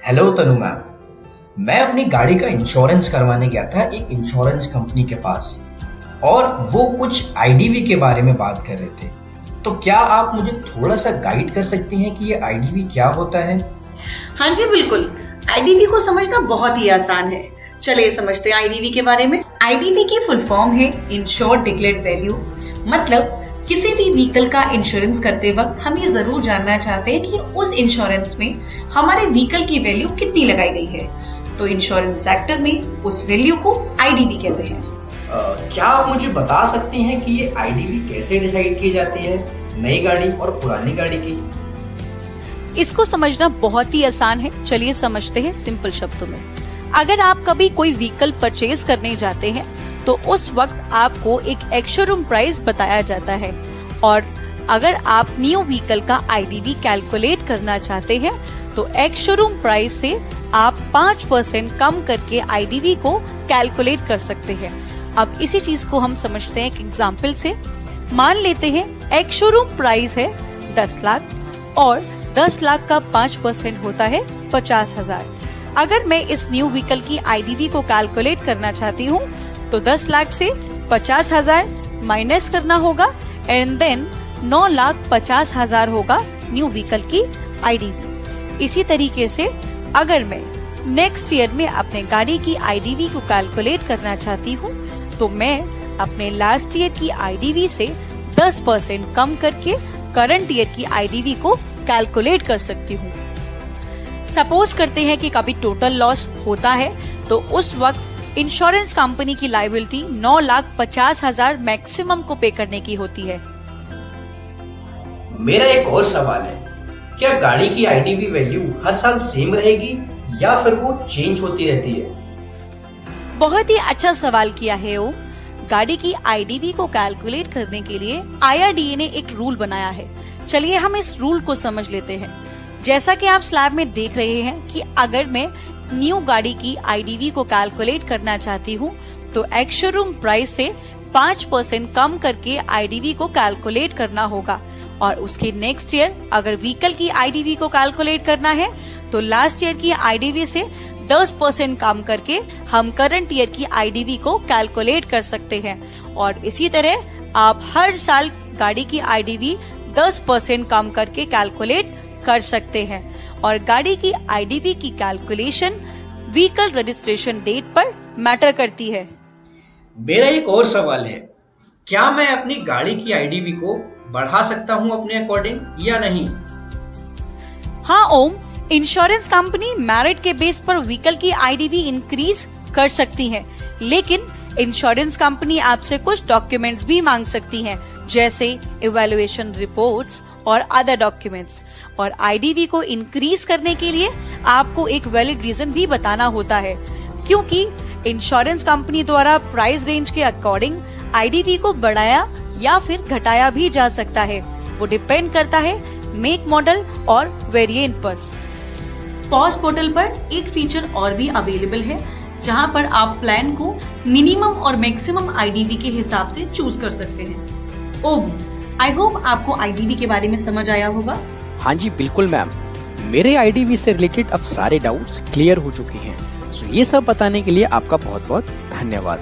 Hello तनु ma'am, मैं अपनी गाड़ी का इंश्योरेंस करवाने गया था एक इंश्योरेंस कंपनी के पास और वो कुछ आईडीवी के बारे में बात कर रहे थे। तो क्या आप मुझे थोड़ा सा गाइड कर सकती हैं कि ये आईडीवी क्या होता है? हाँ जी बिल्कुल, आईडीवी को समझना बहुत ही आसान है। चलिए समझते हैं आईडीवी के बारे में। आईडीवी की फुल फॉर्म है इंश्योर्ड डिक्लेयर्ड वैल्यू। मतलब किसी भी व्हीकल का इंश्योरेंस करते वक्त हम ये जरूर जानना चाहते हैं कि उस इंश्योरेंस में हमारे व्हीकल की वैल्यू कितनी लगाई गई है। तो इंश्योरेंस सेक्टर में उस वैल्यू को आईडीवी कहते हैं। क्या आप मुझे बता सकती हैं कि ये आईडीवी कैसे डिसाइड की जाती है, नई गाड़ी और पुरानी गाड़ी की? इसको समझना बहुत ही आसान है। चलिए समझते हैं सिंपल शब्दों में। अगर आप कभी कोई व्हीकल परचेज करने जाते हैं तो उस वक्त आपको एक एक्स-शोरूम प्राइस बताया जाता है, और अगर आप न्यू व्हीकल का आईडीवी कैलकुलेट करना चाहते हैं तो एक्स-शोरूम प्राइस से आप 5% कम करके आईडीवी को कैलकुलेट कर सकते हैं। अब इसी चीज को हम समझते हैं एक एग्जाम्पल से। मान लेते हैं एक्स-शोरूम प्राइस है 10 लाख और 10 लाख का 5% होता है 50,000। अगर मैं इस न्यू व्हीकल की आईडीवी को कैलकुलेट करना चाहती हूँ तो 10 लाख से 50,000 माइनस करना होगा एंड देन 9,50,000 होगा न्यू व्हीकल की आईडीवी। इसी तरीके से अगर मैं नेक्स्ट ईयर में अपने गाड़ी की आईडीवी को कैलकुलेट करना चाहती हूँ तो मैं अपने लास्ट ईयर की आईडीवी से 10% कम करके करंट ईयर की आईडीवी को कैलकुलेट कर सकती हूँ। सपोज करते हैं कि कभी टोटल लॉस होता है तो उस वक्त इंश्योरेंस कंपनी की लायबिलिटी 9,50,000 मैक्सिमम को पे करने की होती है। मेरा एक और सवाल है, क्या गाड़ी की आईडीवी वैल्यू हर साल सेम रहेगी या फिर वो चेंज होती रहती है? बहुत ही अच्छा सवाल किया है ओम। गाड़ी की आईडीवी को कैलकुलेट करने के लिए IRDA ने एक रूल बनाया है। चलिए हम इस रूल को समझ लेते हैं। जैसा कि आप स्लैब में देख रहे हैं कि अगर मैं न्यू गाड़ी की आईडीवी को कैलकुलेट करना चाहती हूँ तो एक्स-शोरूम प्राइस से 5% कम करके आईडीवी को कैलकुलेट करना होगा, और उसके नेक्स्ट ईयर अगर व्हीकल की आईडीवी को कैलकुलेट करना है तो लास्ट ईयर की आईडीवी से 10% कम करके हम करंट ईयर की आईडीवी को कैलकुलेट कर सकते हैं। और इसी तरह आप हर साल गाड़ी की आईडीवी 10% कम करके कैलकुलेट कर सकते हैं, और गाड़ी की आईडीवी की कैलकुलेशन व्हीकल रजिस्ट्रेशन डेट पर मैटर करती है। मेरा एक और सवाल है, क्या मैं अपनी गाड़ी की आईडीवी को बढ़ा सकता हूँ अपने अकॉर्डिंग या नहीं? हाँ ओम, इंश्योरेंस कंपनी मेरिट के बेस पर व्हीकल की आईडीवी इंक्रीज कर सकती है, लेकिन इंश्योरेंस कंपनी आपसे कुछ डॉक्यूमेंट्स भी मांग सकती है, जैसे इवैल्यूएशन रिपोर्ट्स और अदर डॉक्यूमेंट्स। और आईडीवी को इंक्रीज करने के लिए आपको एक वैलिड रीजन भी बताना होता है, क्योंकि इंश्योरेंस कंपनी द्वारा प्राइस रेंज के अकॉर्डिंग आईडीवी को बढ़ाया या फिर घटाया भी जा सकता है। वो डिपेंड करता है मेक, मॉडल और वेरिएंट पर। पॉज पोर्टल पर एक फीचर और भी अवेलेबल है जहां पर आप प्लान को मिनिमम और मैक्सिमम आईडीवी के हिसाब से चूज कर सकते हैं। ओम, आई होप आपको आईडीवी के बारे में समझ आया होगा। हाँ जी बिल्कुल मैम, मेरे आईडीवी से रिलेटेड अब सारे डाउट्स क्लियर हो चुके हैं। सो ये सब बताने के लिए आपका बहुत बहुत धन्यवाद।